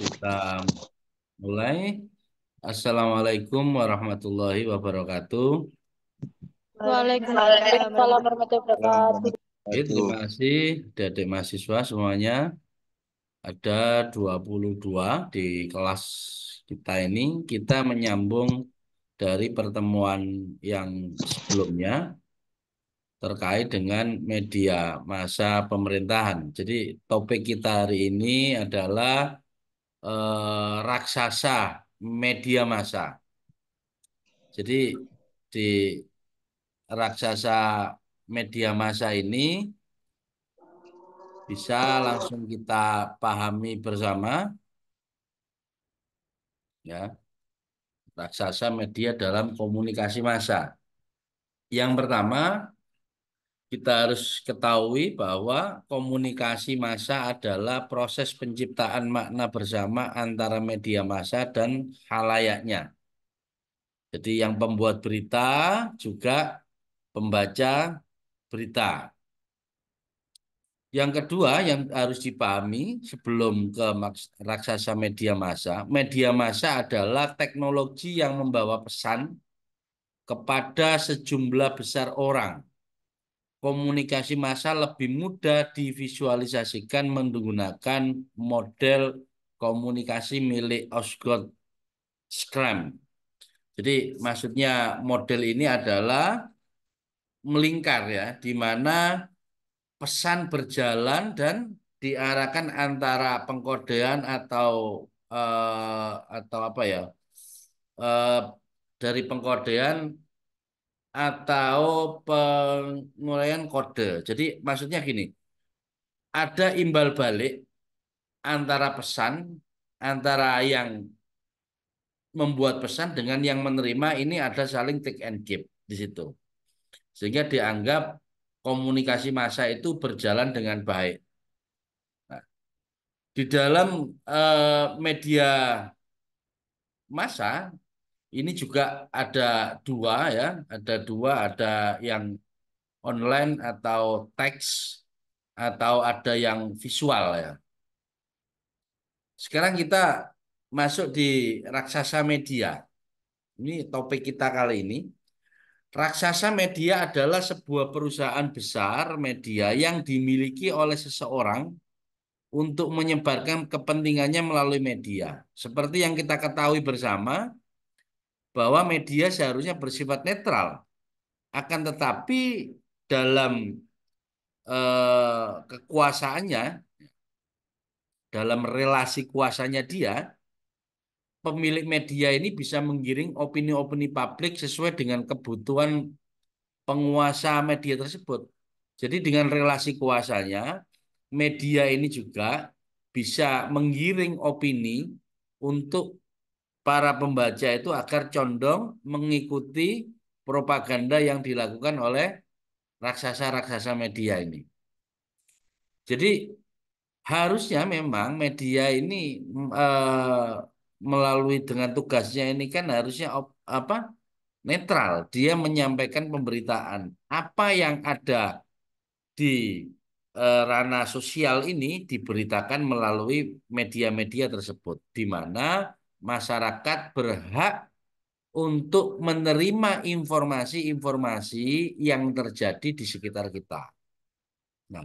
Kita mulai. Assalamualaikum warahmatullahi wabarakatuh. Waalaikumsalam Waalaikumsalam warahmatullahi warahmatullahi Selamat. wabarakatuh. Oke, terima kasih adik-adik mahasiswa semuanya. Ada 22 di kelas kita ini. Kita menyambung dari pertemuan yang sebelumnya terkait dengan media massa pemerintahan. Jadi topik kita hari ini adalah raksasa media massa. Jadi di raksasa media massa ini bisa langsung kita pahami bersama, ya, raksasa media dalam komunikasi massa. Yang pertama, kita harus ketahui bahwa komunikasi massa adalah proses penciptaan makna bersama antara media massa dan khalayaknya. Jadi yang pembuat berita juga pembaca berita. Yang kedua yang harus dipahami sebelum ke raksasa media massa adalah teknologi yang membawa pesan kepada sejumlah besar orang. Komunikasi massa lebih mudah divisualisasikan menggunakan model komunikasi milik Osgood Scrum. Jadi maksudnya model ini adalah melingkar ya, di mana pesan berjalan dan diarahkan antara pengkodean atau apa ya, eh, dari pengkodean atau penguraian kode. Jadi maksudnya gini, ada imbal balik antara pesan antara yang membuat pesan dengan yang menerima, ini ada saling take and give di situ. Sehingga dianggap komunikasi massa itu berjalan dengan baik. Nah, di dalam media massa ini juga ada dua ya, ada yang online atau teks atau ada yang visual ya. Sekarang kita masuk di raksasa media. Ini topik kita kali ini. Raksasa media adalah sebuah perusahaan besar media yang dimiliki oleh seseorang untuk menyebarkan kepentingannya melalui media. Seperti yang kita ketahui bersama, bahwa media seharusnya bersifat netral. Akan tetapi dalam kekuasaannya, dalam relasi kuasanya dia, pemilik media ini bisa menggiring opini-opini publik sesuai dengan kebutuhan penguasa media tersebut. Jadi dengan relasi kuasanya, media ini juga bisa menggiring opini untuk para pembaca itu agar condong mengikuti propaganda yang dilakukan oleh raksasa-raksasa media ini. Jadi harusnya memang media ini melalui dengan tugasnya ini kan harusnya apa, netral. Dia menyampaikan pemberitaan. Apa yang ada di ranah sosial ini diberitakan melalui media-media tersebut, di mana masyarakat berhak untuk menerima informasi-informasi yang terjadi di sekitar kita. Nah,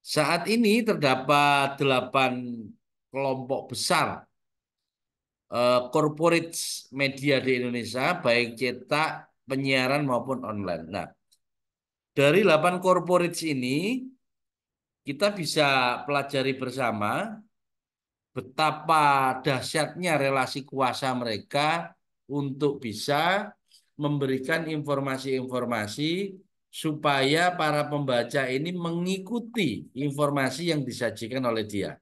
saat ini terdapat 8 kelompok besar corporate media di Indonesia, baik cetak, penyiaran maupun online. Nah, dari 8 corporate ini kita bisa pelajari bersama betapa dahsyatnya relasi kuasa mereka untuk bisa memberikan informasi-informasi supaya para pembaca ini mengikuti informasi yang disajikan oleh dia.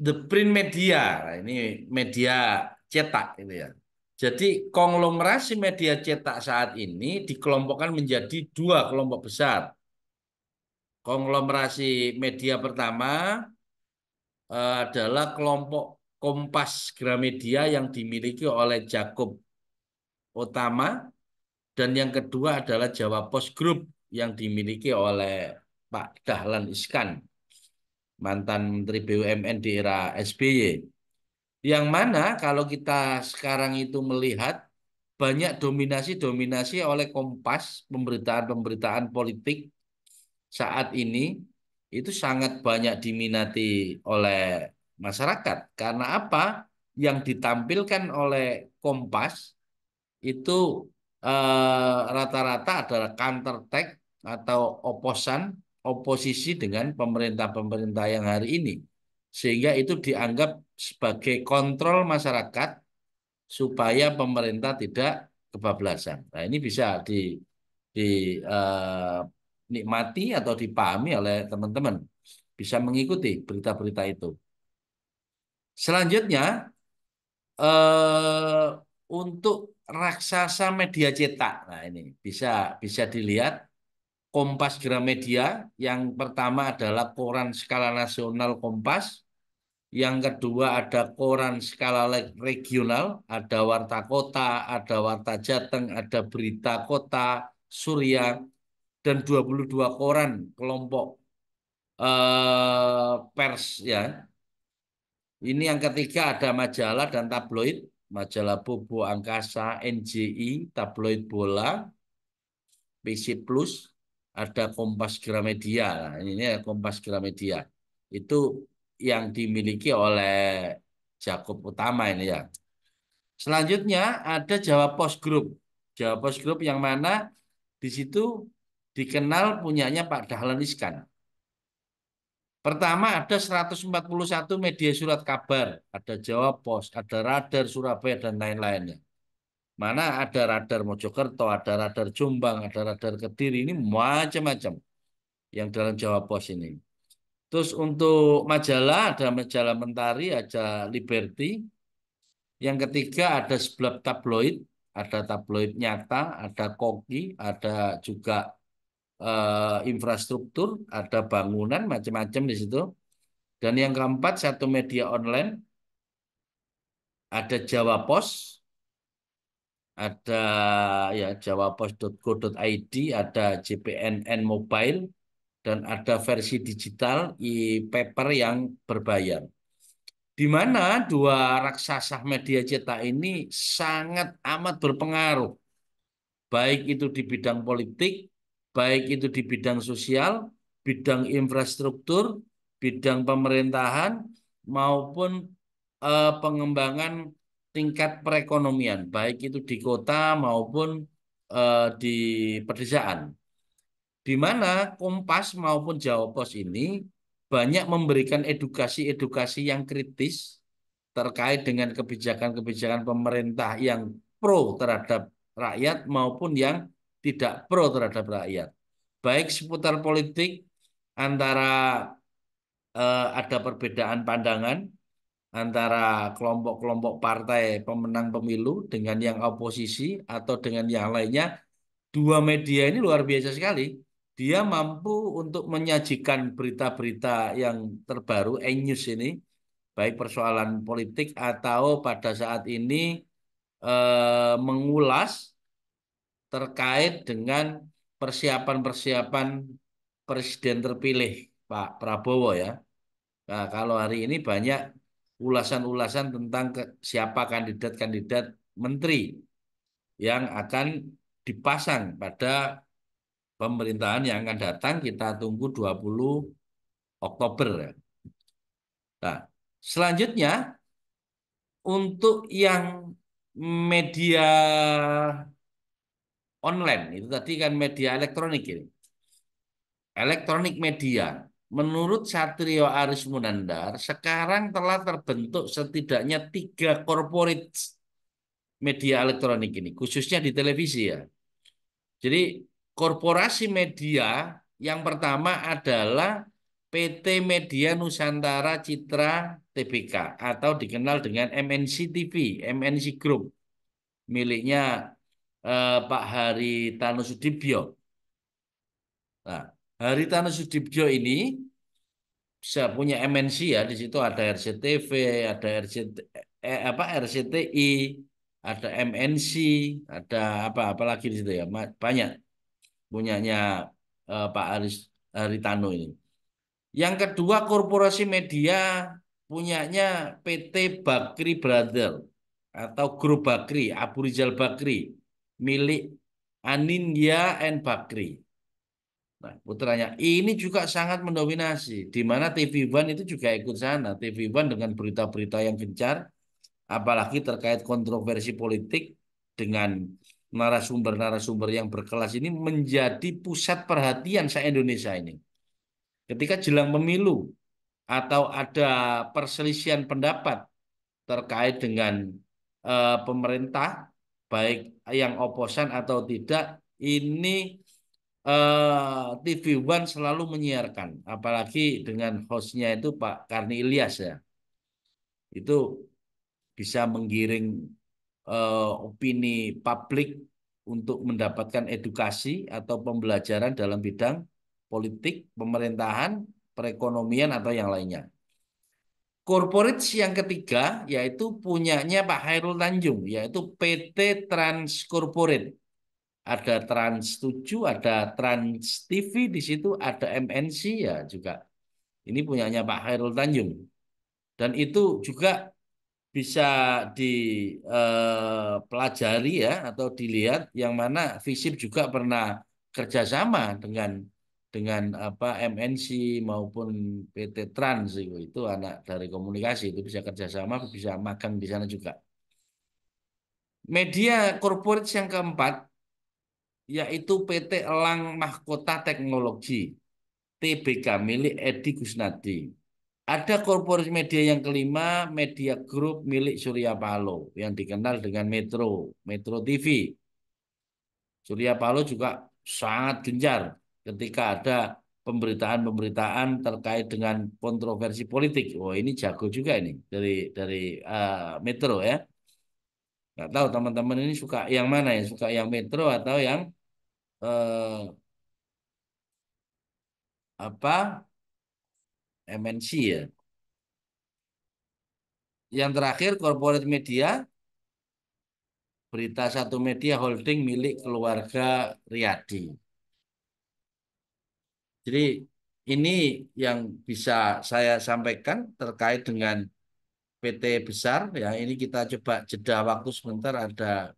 The print media, nah ini media cetak itu ya. Jadi konglomerasi media cetak saat ini dikelompokkan menjadi 2 kelompok besar. Konglomerasi media pertama adalah kelompok Kompas Gramedia yang dimiliki oleh Jakub Utama, dan yang kedua adalah Jawa Post Group yang dimiliki oleh Pak Dahlan Iskan. mantan Menteri BUMN di era SBY. Yang mana kalau kita sekarang itu melihat banyak dominasi-dominasi oleh Kompas, pemberitaan-pemberitaan politik saat ini itu sangat banyak diminati oleh masyarakat. Karena apa? Yang ditampilkan oleh Kompas itu rata-rata adalah counter attack atau oposisi dengan pemerintah-pemerintah yang hari ini. Sehingga itu dianggap sebagai kontrol masyarakat supaya pemerintah tidak kebablasan. Nah, ini bisa dinikmati atau dipahami oleh teman-teman. Bisa mengikuti berita-berita itu. Selanjutnya, eh, untuk raksasa media cetak. Nah, ini bisa bisa dilihat Kompas Gramedia. Yang pertama adalah koran skala nasional Kompas. Yang kedua ada koran skala regional, ada Warta Kota, ada Warta Jateng, ada Berita Kota, Surya, dan 22 koran kelompok pers ya. Ini yang ketiga ada majalah dan tabloid, majalah Bobo Angkasa, NJI, tabloid Bola, PC Plus, ada Kompas Gramedia. Nah, ini ya Kompas Gramedia. Itu yang dimiliki oleh Jakob Utama ini ya. Selanjutnya ada Jawa Post Group. Jawa Post Group yang mana di situ dikenal punyanya Pak Dahlan Iskan. Pertama ada 141 media surat kabar, ada Jawa Pos, ada Radar Surabaya dan lain-lainnya. Mana ada Radar Mojokerto, ada Radar Jombang, ada Radar Kediri, ini macam-macam yang dalam Jawa Pos ini. Terus untuk majalah ada majalah Mentari, ada Liberty. Yang ketiga ada seblab tabloid, ada tabloid Nyata, ada Koki, ada juga infrastruktur, ada bangunan, macam-macam di situ. Dan yang keempat, satu media online, ada Jawa Pos, ada ya jawapos.go.id, ada JPNN Mobile, dan ada versi digital e-paper yang berbayar. Di mana dua raksasa media cetak ini sangat amat berpengaruh baik itu di bidang politik, baik itu di bidang sosial, bidang infrastruktur, bidang pemerintahan, maupun pengembangan tingkat perekonomian, baik itu di kota maupun di pedesaan. Di mana Kompas maupun Jawa Pos ini banyak memberikan edukasi-edukasi yang kritis terkait dengan kebijakan-kebijakan pemerintah yang pro terhadap rakyat maupun yang tidak pro terhadap rakyat. Baik seputar politik antara ada perbedaan pandangan antara kelompok-kelompok partai pemenang pemilu dengan yang oposisi atau dengan yang lainnya, dua media ini luar biasa sekali. Dia mampu untuk menyajikan berita-berita yang terbaru, e-news ini, baik persoalan politik atau pada saat ini mengulas terkait dengan persiapan-persiapan presiden terpilih Pak Prabowo ya. Nah, kalau hari ini banyak ulasan-ulasan tentang siapa kandidat-kandidat menteri yang akan dipasang pada pemerintahan yang akan datang. Kita tunggu 20 Oktober ya. Nah, selanjutnya untuk yang media online itu tadi kan media elektronik ini. Elektronik media. Menurut Satrio Aris Munandar, sekarang telah terbentuk setidaknya 3 corporate media elektronik ini, khususnya di televisi ya. Jadi korporasi media yang pertama adalah PT Media Nusantara Citra Tbk atau dikenal dengan MNC TV, MNC Group miliknya Pak Hari Tanusudibyo. Nah, Hari Tanusudibyo ini bisa punya MNC ya, di situ ada RCTV, ada RCTI, ada MNC, ada apa lagi di situ ya, banyak punyanya Pak Haritano ini. Yang kedua, korporasi media punyanya PT Bakri Brother atau Grup Bakri, Abu Rizal Bakri, milik Anindya and Bakri. Nah, putranya ini juga sangat mendominasi, di mana TV One itu juga ikut sana. TV One dengan berita-berita yang gencar, apalagi terkait kontroversi politik dengan narasumber-narasumber yang berkelas ini menjadi pusat perhatian se-Indonesia ini. Ketika jelang pemilu atau ada perselisihan pendapat terkait dengan pemerintah, baik yang oposan atau tidak, ini TV One selalu menyiarkan, apalagi dengan hostnya itu Pak Karni Ilyas ya, itu bisa menggiring opini publik untuk mendapatkan edukasi atau pembelajaran dalam bidang politik, pemerintahan, perekonomian atau yang lainnya. Corporate yang ketiga yaitu punyanya Pak Hairul Tanjung, yaitu PT Trans Corporate. Ada Trans 7, ada Trans TV di situ, ada MNC ya juga. Ini punyanya Pak Hairul Tanjung. Dan itu juga bisa dipelajari ya atau dilihat yang mana Visip juga pernah kerjasama dengan apa MNC maupun PT Trans itu anak dari komunikasi itu bisa kerjasama bisa magang di sana juga. Media corporate yang keempat yaitu PT Elang Mahkota Teknologi TBK milik Edi Kusnadi. Ada korporasi media yang kelima, media grup milik Surya Paloh yang dikenal dengan Metro, Metro TV. Surya Paloh juga sangat gencar ketika ada pemberitaan-pemberitaan terkait dengan kontroversi politik. Oh, ini jago juga ini dari Metro ya. Nggak tahu teman-teman ini suka yang mana ya? Suka yang Metro atau yang eh, apa MNC ya? Yang terakhir corporate media Berita Satu Media Holding milik keluarga Riyadi. Jadi ini yang bisa saya sampaikan terkait dengan PT besar ya. Ini kita coba jeda waktu sebentar ada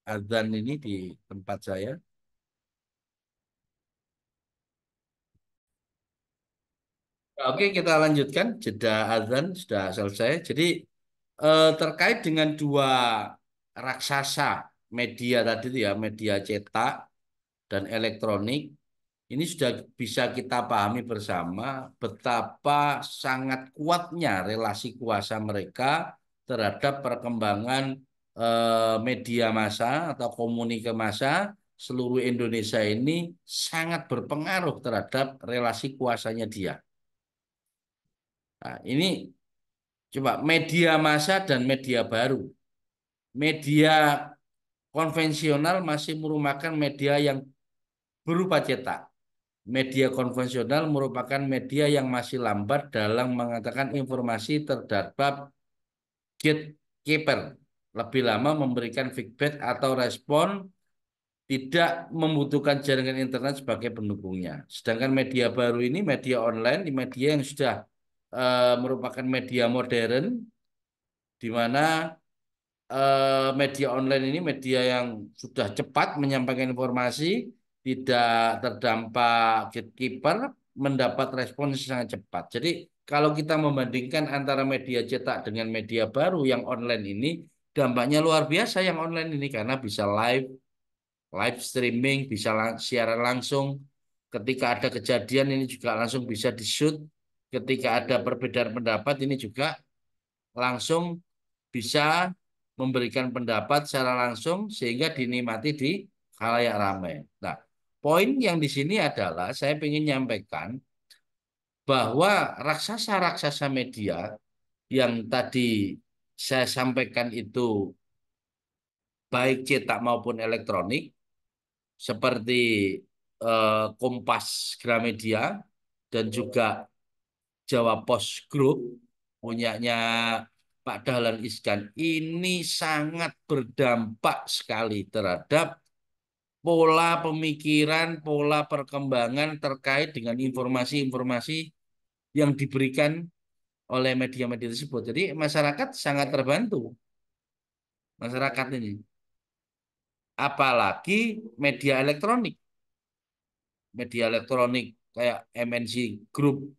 azan ini di tempat saya. Oke, kita lanjutkan jeda azan sudah selesai. Jadi terkait dengan dua raksasa media tadi itu ya, media cetak dan elektronik. Ini sudah bisa kita pahami bersama betapa sangat kuatnya relasi kuasa mereka terhadap perkembangan media massa atau komunikasi massa seluruh Indonesia ini sangat berpengaruh terhadap relasi kuasanya dia. Nah, ini coba media massa dan media baru. Media konvensional masih merupakan media yang berupa cetak. Media konvensional merupakan media yang masih lambat dalam mengatakan informasi terhadap gatekeeper. Lebih lama memberikan feedback atau respon, tidak membutuhkan jaringan internet sebagai pendukungnya. Sedangkan media baru ini, media online, di media yang sudah merupakan media modern, di mana media online ini media yang sudah cepat menyampaikan informasi, tidak terdampak gatekeeper, mendapat respons sangat cepat. Jadi kalau kita membandingkan antara media cetak dengan media baru yang online ini, dampaknya luar biasa yang online ini karena bisa live streaming, bisa siaran langsung. Ketika ada kejadian ini juga langsung bisa di-shoot. Ketika ada perbedaan pendapat ini juga langsung bisa memberikan pendapat secara langsung sehingga dinikmati di khalayak ramai. Nah, poin yang di sini adalah saya ingin nyampaikan bahwa raksasa-raksasa media yang tadi saya sampaikan itu baik cetak maupun elektronik seperti Kompas Gramedia dan juga Jawa Post Group punyanya Pak Dahlan Iskan ini sangat berdampak sekali terhadap pola pemikiran, pola perkembangan terkait dengan informasi-informasi yang diberikan oleh media-media tersebut. Jadi masyarakat sangat terbantu, masyarakat ini. Apalagi media elektronik. Media elektronik kayak MNC Group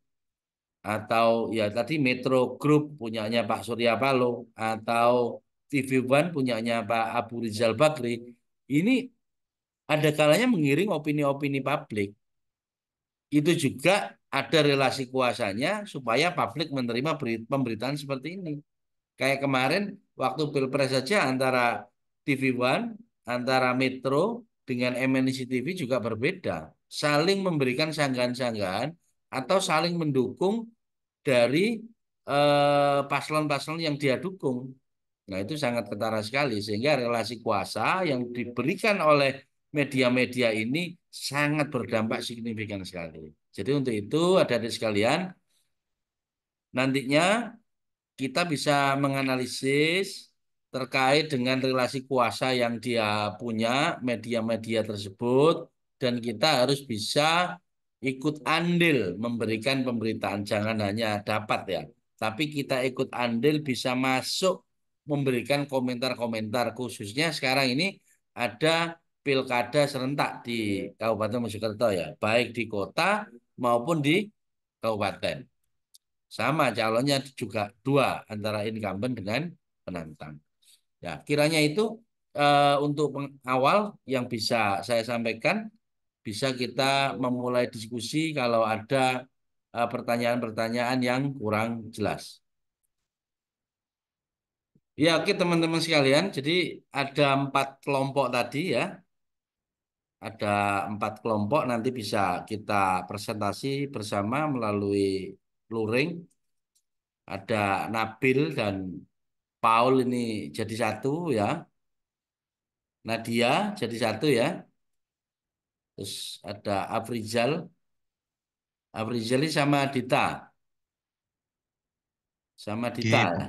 atau ya tadi Metro Group punyanya Pak Surya Paloh atau TV One punyanya Pak Abu Rizal Bakri. Ini ada kalanya mengiring opini-opini publik. Itu juga ada relasi kuasanya supaya publik menerima pemberitaan seperti ini. Kayak kemarin waktu Pilpres saja antara TV One, antara Metro dengan MNC TV juga berbeda. Saling memberikan sanggahan-sanggahan atau saling mendukung dari paslon-paslon yang dia dukung. Nah, itu sangat ketara sekali sehingga relasi kuasa yang diberikan oleh media-media ini sangat berdampak signifikan sekali. Jadi untuk itu adik-adik sekalian, nantinya kita bisa menganalisis terkait dengan relasi kuasa yang dia punya media-media tersebut dan kita harus bisa ikut andil memberikan pemberitaan, jangan hanya dapat ya, tapi kita ikut andil bisa masuk memberikan komentar-komentar, khususnya sekarang ini ada pilkada serentak di Kabupaten Mojokerto ya, baik di kota maupun di kabupaten. Sama calonnya juga dua antara incumbent dengan penantang. Ya, kiranya itu untuk awal yang bisa saya sampaikan, bisa kita memulai diskusi kalau ada pertanyaan-pertanyaan yang kurang jelas. Ya, oke teman-teman sekalian. Jadi ada 4 kelompok tadi ya. Ada 4 kelompok nanti bisa kita presentasi bersama melalui luring. Ada Nabil dan Paul ini jadi satu ya. Nadia jadi satu ya. Terus ada Afrizal. Afrizal ini sama Dita. Sama Dita Gitu. ya.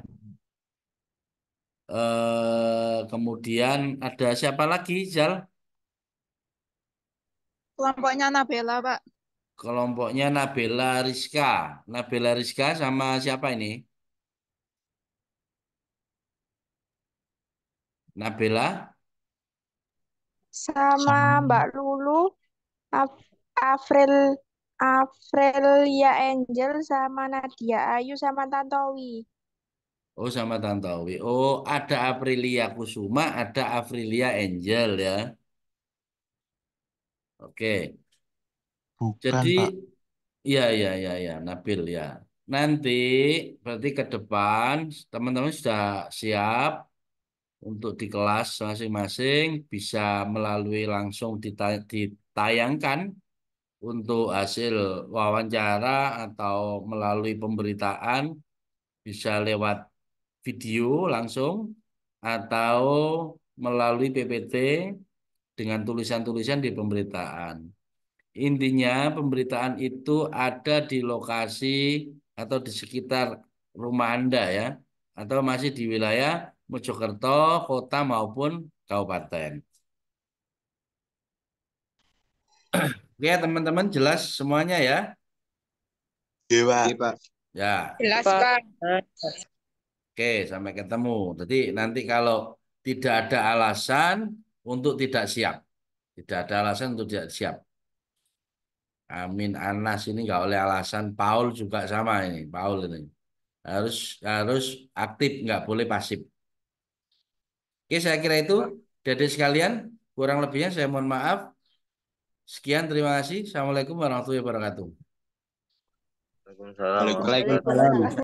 Kemudian ada siapa lagi, Zal? Kelompoknya Nabila, Pak. Kelompoknya Nabila Rizka. Nabila Rizka sama siapa ini? Nabila. Sama Sama Mbak Lulu, Af- Afril, Afrilia Angel, sama Nadia Ayu, sama Tantowi. Oh, sama Tantowi. Oh, ada Aprilia Kusuma, ada Afrilia Angel ya. Oke. bukan, Jadi Pak. iya, iya, iya, iya, Nabil ya. Nanti berarti ke depan teman-teman sudah siap untuk di kelas masing-masing bisa melalui langsung ditayangkan untuk hasil wawancara atau melalui pemberitaan bisa lewat video langsung atau melalui PPT dengan tulisan-tulisan di pemberitaan. Intinya pemberitaan itu ada di lokasi atau di sekitar rumah Anda ya, atau masih di wilayah Mojokerto, kota maupun kabupaten. Oke, teman-teman jelas semuanya ya? Iya, Pak. Oke, Pak. Ya, Jelas, Pak. oke, sampai ketemu. Jadi nanti kalau tidak ada alasan untuk tidak siap, tidak ada alasan untuk tidak siap. Amin Anas ini nggak oleh alasan. Paul juga sama ini, Paul ini. Harus harus aktif, nggak boleh pasif. Oke, saya kira itu dari sekalian. Kurang lebihnya saya mohon maaf. Sekian, terima kasih. Assalamualaikum warahmatullahi wabarakatuh. Waalaikumsalam warahmatullahi Waalaikumsalam. wabarakatuh. Waalaikumsalam.